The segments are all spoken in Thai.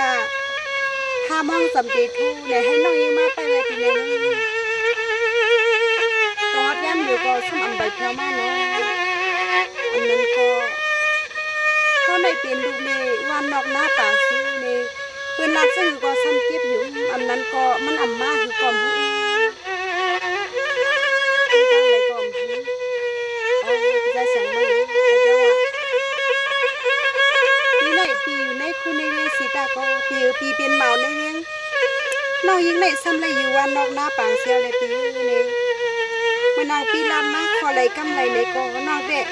ว่าถ้ามองสำเร็จทูเนี่ยให้น้องยิงมาไปไว้ปีนี้ตอดย้ำอยู่ก็สมอันใบเพียวมากเนาะอันนั้นก็ในเปลี่ยนลูกนี่วันนอกหน้าต่างซื้อนี่เพื่อนนัดซื้อก็ซ้ำเก็บอยู่อันนั้นก็มันอ่ำมากคือกอมผู้ที่ตั้งเลยกอมผู้จะเสียงมันเจ้าว่าปีไหนปีอยู่ในคู่ในเวียงสีตาก็ปีเป็นเมาในเวียงน้องยิงในซ้ำเลยอยู่วันนอกหน้าป่างเสียวเลยปีนี่มันน้องปีลำนะขอไหลกำไรในกองน้องเด็ก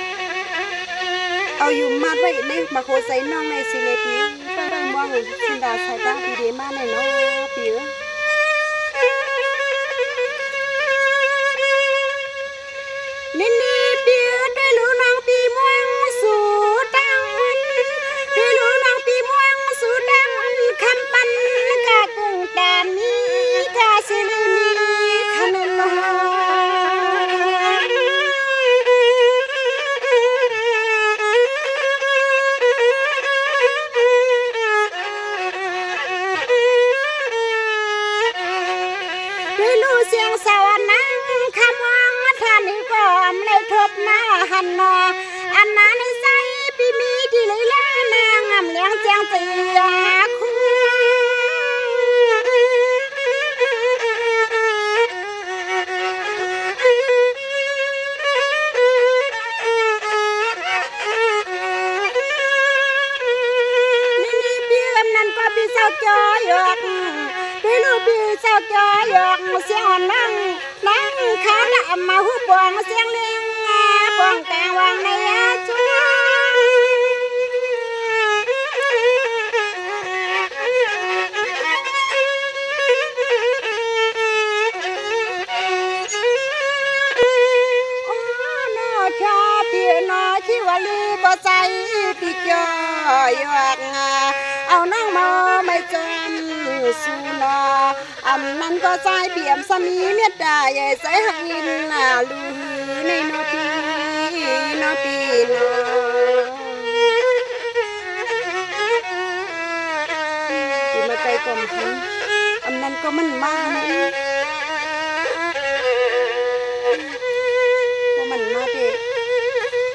เอาอยู่มาไว้ในมาโคใส่น้องในสิเลปีเพิ่งมองสินดาสายตาปีเดมาในน้องปีนี่ปีได้รู้น้องปีม่วงสู่ดังได้รู้น้องปีม่วงสู่ดังคำปันกะกุ้งตามีกะสิลีมีขนมเสียงสาวนังคำวังท่านนี่ก็ไม่ทบหน้าหันนออันนั้นใส่ปีมีที่เลยละนางงำเลี้ยงเสียงเสียคู่นี่ปีนั้นก็ปีเศร้าจอยอกพี่ลูกพี่เจ้าจอยอกเสียงนั่งขาดำมาหูปองเสียงเลี้ยงปองกลางวางในชัวโอ้นอชาพี่นอชิวลีบ่ใจพี่จอยอกเอาน้องมาไม่จมสูนออันนั้นก็ใจเปี่ยมสมีเมียดาใหญ่ใจหักยินน่าลูในนอปีนอที่มาใจกลมพันอันนั้นก็มันมานะก็มันมาเด็ก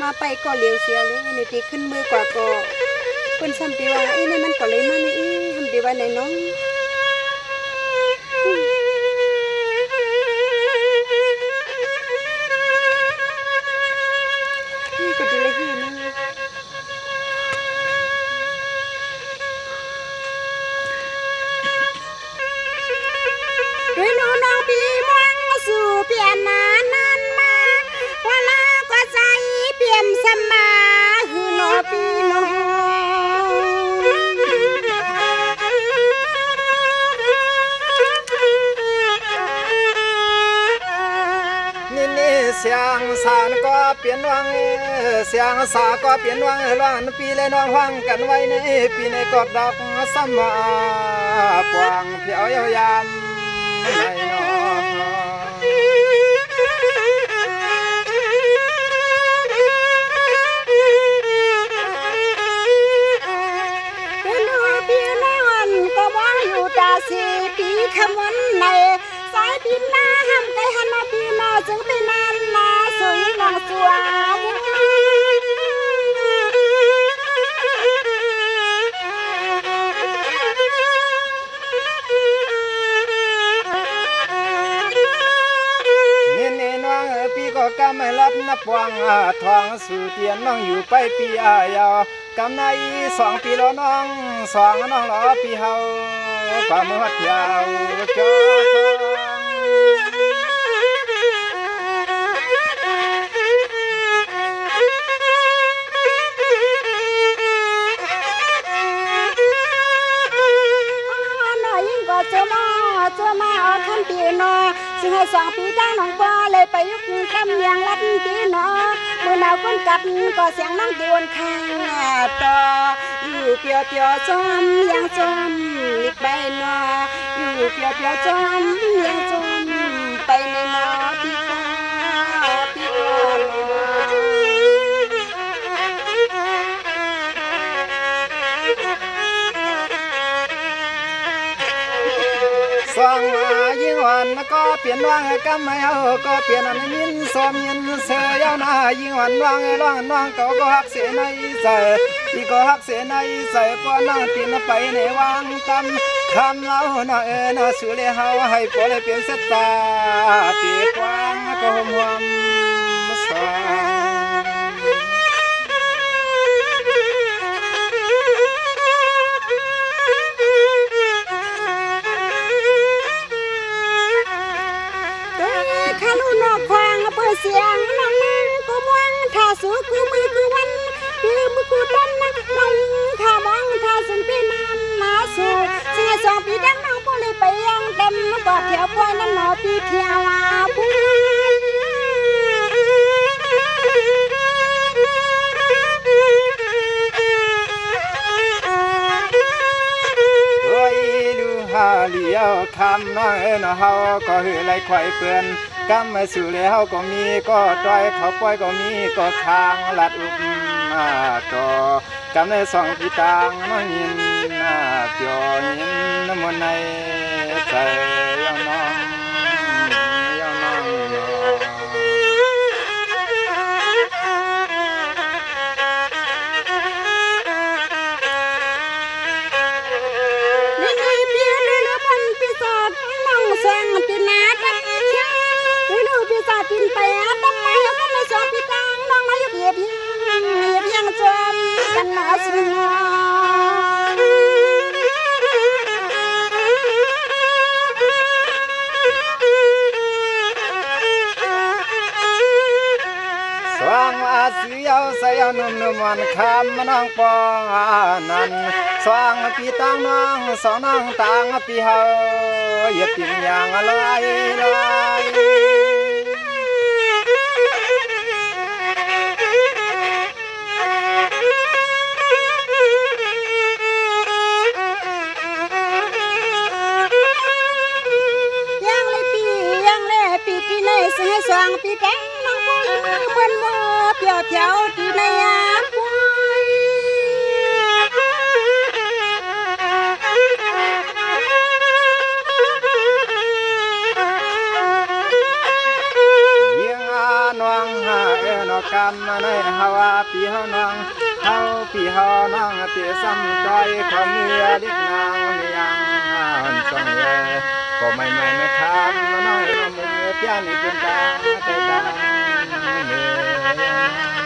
มาไปก็เลี้ยวเสียเลยในตีขึ้นมือกว่าก็เพิ่นซ้ำปีว่านี่มันก็เลยมานี่ทำปีว่าในน้องนี่ก็ดีเลยที่นี่ด้วยน้องปีม่วงสู่เปลี่ยนมานั้นมาว่าลาก็ใจเปลี่ยนสมาหือนอปีน้องเสียงสานก็เปลี่ยนวังเสียงสาก็เปลี่ยนวังล้วนปีเลยน้องวังกันไว้ในปีในกอดดอกสมมาปวงเพียวยาวยามในน้องเป็นลูกปีนอนก็มองอยู่ตาสีปีคำวันในสายปีหน้าห้ามไกลหันมาปีนอจึงไปนานนาสวยน้องสวาวนี่น้องปีก็กำไม่รับนับปวงทองสู่เตียนน้องอยู่ไปปีอายาวกำใน2 ปีแล้วน้อง2น้องรอปีเฮาป่ามือเที่ยวจอเจ้ามาเอาคำปีนอซึ่งให้2 ปีตั้งน้องบ่เลยไปยุกกำยังรัดปีนอเมื่อหนาวก้นกัดก็เสียงน้องโดนข้างต่ออยู่เปียวจอมยังจมลิกไปนออยู่เปียวจอมยังจมไปในนอปีกา สว่างยิ่งวันก็เปลี่ยนว่างกำไม่เอาก็เปลี่ยนอันยินสวมยินเสือยาวหน้ายิ่งวันว่างร้องน้องก็หักเสียในใส่ที่ก็หักเสียในใส่ป้อนน้องตีนไปในวางตำคำเล่าน้องน้องสุเลเฮาให้ปอเลยเปลี่ยนเสตาตีกว้างก็ห่วงสว่างข้าลูนอกควางเปิดเสียงน้องมึงกูมองถ้าสู้กูมือกูวันคือมือกูต้นนะน้องถ้ามองถ้าสุนปีน้ำมาสู่เสียสองปีดังน้องพอเลยไปยังเต็มกอดแถวปล่อยนั่นหนอปีเที่ยวผู้ฮาเลียวคำน้อยน้อเฮาก็หือไรไข่เปื่อนกำมาสู่เลยเฮาก็มีก็ต้อยเขาป้อยก็มีก็คางลัดอุบต่อกำในสองพี่ตางน้อยยินเปียวยินน้ำมันในใจยาวน้องยาวน้องแสงปีนาดังเชียลูปีศาจปีนไปต้นไม้ก็ไม่ชอบปีตังน้องมาอยู่เบียบยังจมกันมาสิงสว่างอาเสียวใส่เอานุ่มวันคำน้องปองนั้นสว่างปีตังน้องสองน้องต่างปีเฮาอย่าปิ่งอย่างลอยลอยปีที่ในเสียสองปีแกงน้องปุ้ยเหมือนมือเปียวเที่ยวที่ในยามปุ้ยยิงนวงหาเนกำในฮาวาปีเฮานางเฮาปีเฮานางเตะซ้ำใจขมือลิกนางเมียงส่งเย่ก็ไม่คำน้อยมือเพี้ยนเป็นตาใจดำเมีย